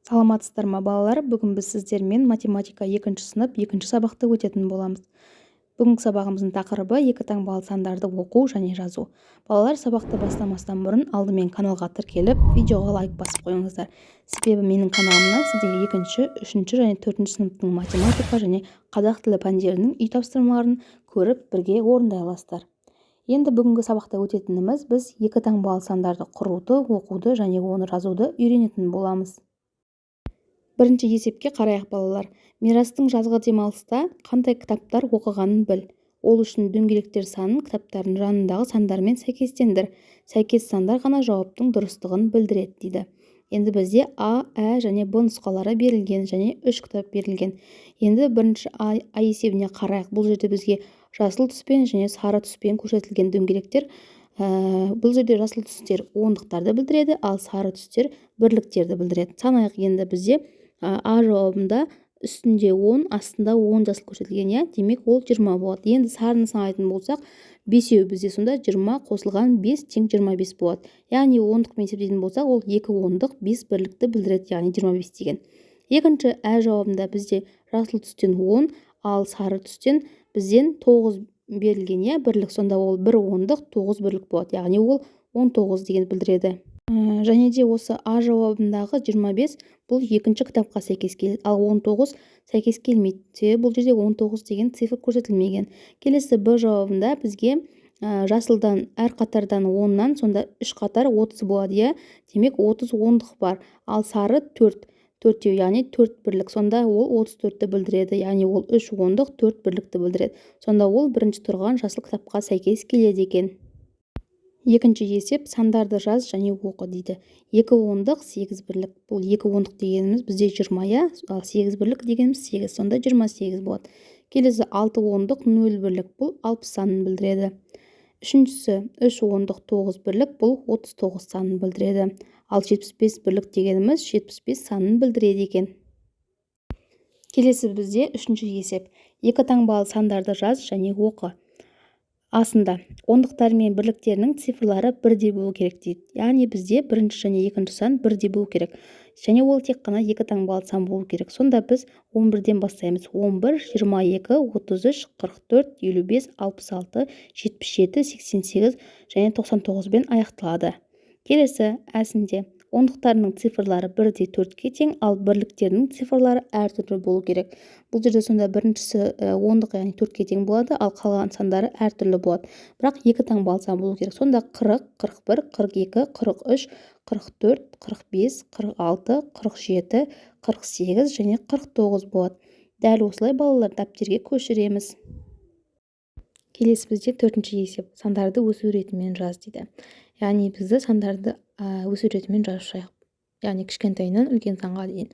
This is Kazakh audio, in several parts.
Саламатсыздар ма балалар? Бүгін біз сіздермен математика 2 сынып 2 сабақты өтетін боламыз. Бүгінгі сабағымыздың тақырыбы екі таңбалы сандарды оқу және жазу. Балалар, сабақты бастамастан бұрын алдымен каналға тіркеліп, видеоға лайк басып қойыңыздар. Себебі менің каналымнан сіздерге 2, 3 және 4 сыныптың математика және қазақ тілі пәндерінің үй тапсырмаларын көріп бірге орындай аласыздар. Енді бүгінгі сабақта өтетініміз біз екі таңбалы сандарды құруды, оқуды және оны жазуды үйренетін боламыз. Бірінші есепке қарайық балалар. Мирастың жазғы демалыста қандай кітаптар оқығанын біл. Ол үшін дөңгелектер санын кітаптардың жанындағы сандармен сәйкестендір. Сәйкес сандар ғана жауаптың дұрыстығын білдіреді дейді. Енді бізде А, Ә және Б нұсқалары берілген және 3 кітап берілген. Енді бірінші А есебіне қарайық. Бұл жерде бізге жасыл түспен және сары түспен көрсетілген дөңгелектер. Бұл жерде жасыл түстер ондықтарды білдіреді, ал сары түстер бірліктерді білдіреді. Санайық енді бізде А жауабында үстінде 10, астында 10 жасыл көрсетілген, иә, демек ол 20 болады. Енді сарыны санайтын болсақ, 5 бізде сонда 20 қосылған 5 тең 25 болады. Яғни ондықпен есептейтін болсақ, ол 2 ондық 5 бірлікті білдіреді, яғни 25 деген. Екінші Ә жауабында бізде жасыл түстен 10, ал сары түстен бізден 9 берілген, иә, бірлік. Сонда ол 1 ондық 9 бірлік болады, яғни ол 19 деген білдіреді. Және де осы А жауабындағы 25 бұл екінші кітапқа сәйкес келеді, ал 19 сәйкес келмейді. Бұл жерде 19 деген цифр көрсетілмеген. Келесі Б жауабында бізге жасылдан әр қатардан 10-нан сонда 3 қатар 30 болады, иә. Демек 30 ондық бар, ал сары 4. 4-теу, яғни 4 бірлік. Сонда ол 34-ті білдіреді, яғни ол 3 ондық 4 бірлікті білдіреді. Сонда ол бірінші тұрған жасыл кітапқа сәйкес келеді екен. Екінші есеп сандарды жаз және оқы дейді. 2 ондық 8 бірлік. Бұл 2 ондық дегеніміз бізде 20, иә, ал 8 бірлік дегеніміз 8. Сонда 28 болады. Келесі 6 ондық 0 бірлік. Бұл 60 санын білдіреді. Үшіншісі 3 ондық 9 бірлік. Бұл 39 санын білдіреді. Ал 75 бірлік дегеніміз 75 санын білдіреді екен. Келесі бізде үшінші есеп. Екі таңбалы сандарды жаз және оқы. Асында ондықтар мен бірліктерінің цифрлары бірдей болу керек дейді. Яғни бізде бірінші және екінші сан бірдей болу керек. Және ол тек қана екі таңбалы сан болу керек. Сонда біз 11-ден бастаймыз. 11, 22, 33, 44, 55, 66, 77, 88 және 99-бен аяқталады. Келесі Әсінде ондықтарының цифрлары бірдей 4-ке тең, ал бірліктерінің цифрлары әртүрлі болу керек. Бұл жерде сонда біріншісі ондық, яғни 4-ке тең болады, ал қалған сандары әртүрлі болады. Бірақ екі таңбалы сан болу керек. Сонда 40, 41, 42, 43, 44, 45, 46, 47, 48 және 49 болады. Дәл осылай балалар дәптерге көшіреміз. Келесі бізде төртінші есеп. Сандарды өсу ретімен жаз дейді. Яғни бізді сандарды өсу ретімен жазып, яғни кішкентайынан үлкен санға дейін.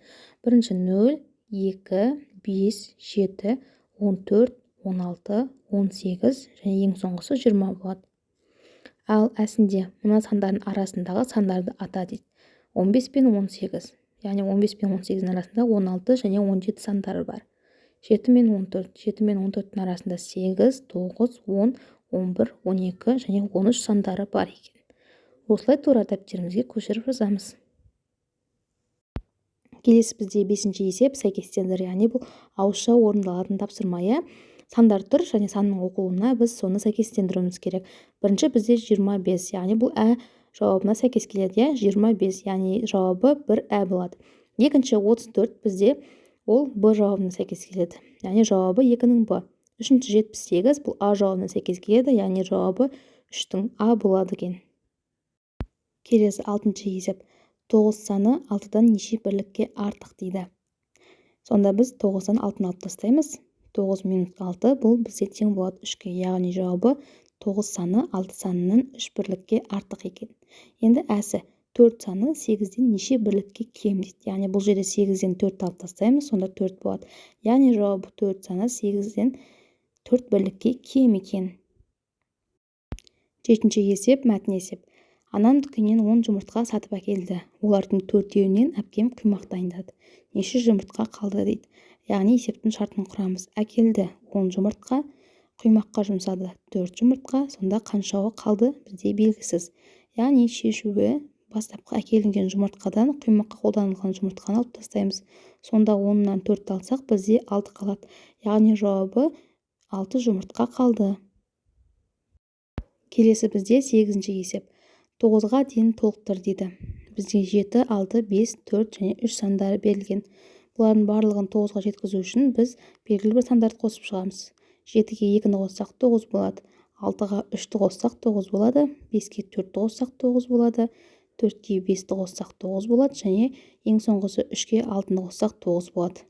Бірінші 0, 2, 5, 7, 14, 16, 18 және ең соңғысы 20 болады. Ал Әсінде мына сандардың арасындағы сандарды ата дейді. 15 пен 18, яғни 15 пен 18-дің арасында 16 және 17 сандары бар. 7 мен 14, 7 мен 14-дің арасында 8, 9, 10, 11, 12 және 13 сандары бар екен. Осылай тура дәптерімізге көшіріп жазамыз. Келесі бізде 5-ші есеп сәйкестендір, яғни бұл ауызша орындалатын тапсырма, иә. Сандар тұр және санның оқылуына біз соны сәйкестендіруіміз керек. Бірінші бізде 25, яғни бұл Ә жауабына сәйкес келеді, иә, 25, яғни жауабы 1 Ә болады. Екінші 34 бізде ол Б жауабына сәйкес келеді, яғни жауабы 2-ның Б. Үшінші 78 бұл А жауабына сәйкес келеді, яғни жауабы 3-тің А болады екен. Келесі 6-шы есеп. 9 саны 6-дан неше бірлікке артық дейді. Сонда біз 9-дан 6-ны алып тастаймыз. 9 минус 6 бұл бізде тең болады 3-ке, яғни жауабы 9 саны 6 санынан 3 бірлікке артық екен. Енді Әсі 4 саны 8-ден неше бірлікке кем дейді. Яғни бұл жерде 8-ден 4 алып тастаймыз, сонда 4 болады. Яғни жауабы 4 саны 8-ден 4 бірлікке кем екен. 7-ші есеп мәтін есеп. Анам дүкеннен 10 жұмыртқа сатып әкелді. Олардың 4-еуінен әпкем құймақ дайындады. Неше жұмыртқа қалды дейді. Яғни есептің шартын құрамыз. Әкелді 10 жұмыртқа, құймаққа жұмсады 4 жұмыртқа, сонда қаншауы қалды бізде белгісіз. Яғни шешуі бастапқы әкелінген жұмыртқадан құймаққа қолданылған жұмыртқаны алып тастаймыз. Сонда 10-нан 4 алсақ, бізде 6 қалады. Яғни жауабы 6 жұмыртқа қалды. Келесі бізде 8-ші есеп. 9-ға дейін толықтыр дейді. Бізде 7, 6, 5, 4 және 3 сандары берілген. Бұлардың барлығын 9-ға жеткізу үшін біз белгілі бір сандарды қосып шығамыз. 7-ге 2-ні қоссақ 9 болады. 6-ға 3-ті қоссақ 9 болады. 5-ке 4-ті қоссақ 9 болады. 4-ке 5-ті қоссақ 9 болады. Және ең соңғысы 3-ке 6-ны қоссақ 9 болады.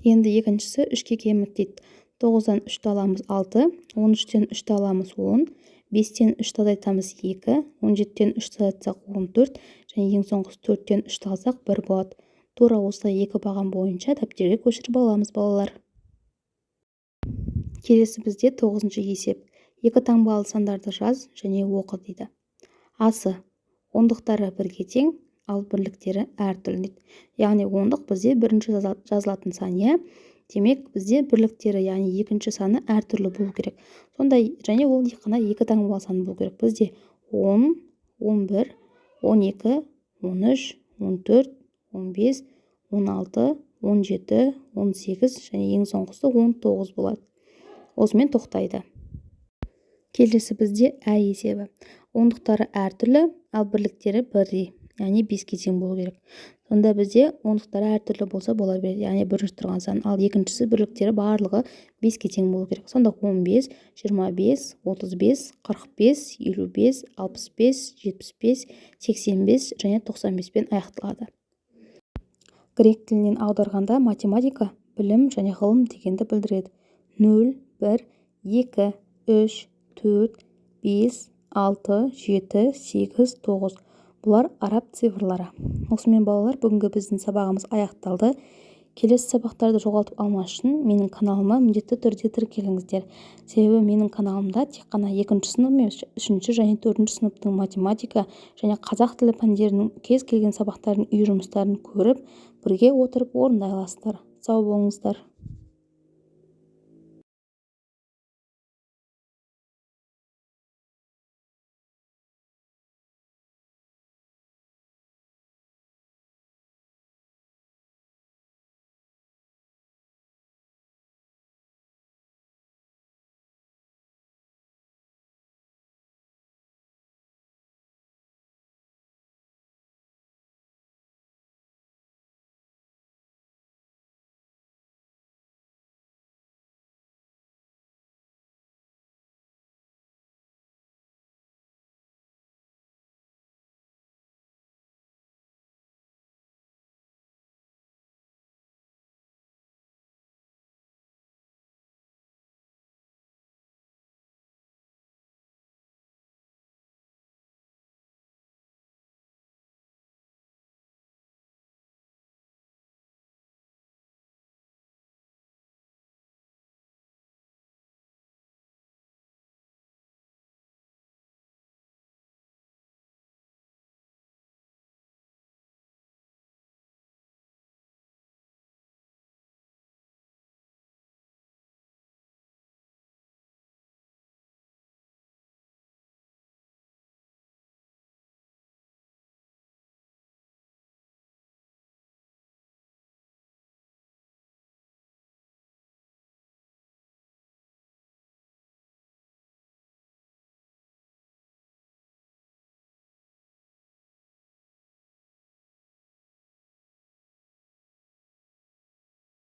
Енді екіншісі 3-ке кеміт дейді. 9-дан 3-ті аламыз 6, 13-тен 3-ті аламыз 10, 5-тен 3-ті азайтамыз 2, 17-тен 3-ті азайтсақ 14, және ең соңғысы 4-тен 3-ті алсақ 1 болады. Тура осылай екі баған бойынша дәптерге көшіріп аламыз, балалар. Келесі бізде 9-ші есеп. Екі таңбалы сандарды жаз және оқы дейді. Асы ондықтары бірге тең, ал бірліктері әртүрлі дейді. Яғни ондық бізде бірінші жазылатын сан, иә. Демек, бізде бірліктері, яғни екінші саны әртүрлі болу керек. Сондай, және ол қана екі таңбалы сан болу керек. Бізде 10, 11, 12, 13, 14, 15, 16, 17, 18 және ең соңғысы 19 болады. Осымен тоқтайды. Келесі бізде ә есебі. Ондықтары әртүрлі, ал бірліктері бірдей, яғни 5-ке тең болу керек. Сонда бізде ондықтары әртүрлі болса бола береді, яғни бірінші тұрған сан, ал екіншісі бірліктері барлығы 5-ке тең болу керек. Сонда 15, 25, 35, 45, 55, 65, 75, 85 және 95-пен аяқталады. Грек тілінен аударғанда математика білім және ғылым дегенді білдіреді. 0, 1, 2, 3, 4, 5, 6, 7, 8, 9. Бұлар араб цифрлары. Осымен балалар, бүгінгі біздің сабағымыз аяқталды. Келесі сабақтарды жоғалтып алмас үшін менің каналыма міндетті түрде тіркеліңіздер. Себебі менің каналымда тек қана 2-ші сынып мен 3-ші және 4-ші сыныптың математика және қазақ тілі пәндерінің кез келген сабақтардың үй жұмыстарын көріп, бірге отырып орындай аласыздар. Сау болыңыздар.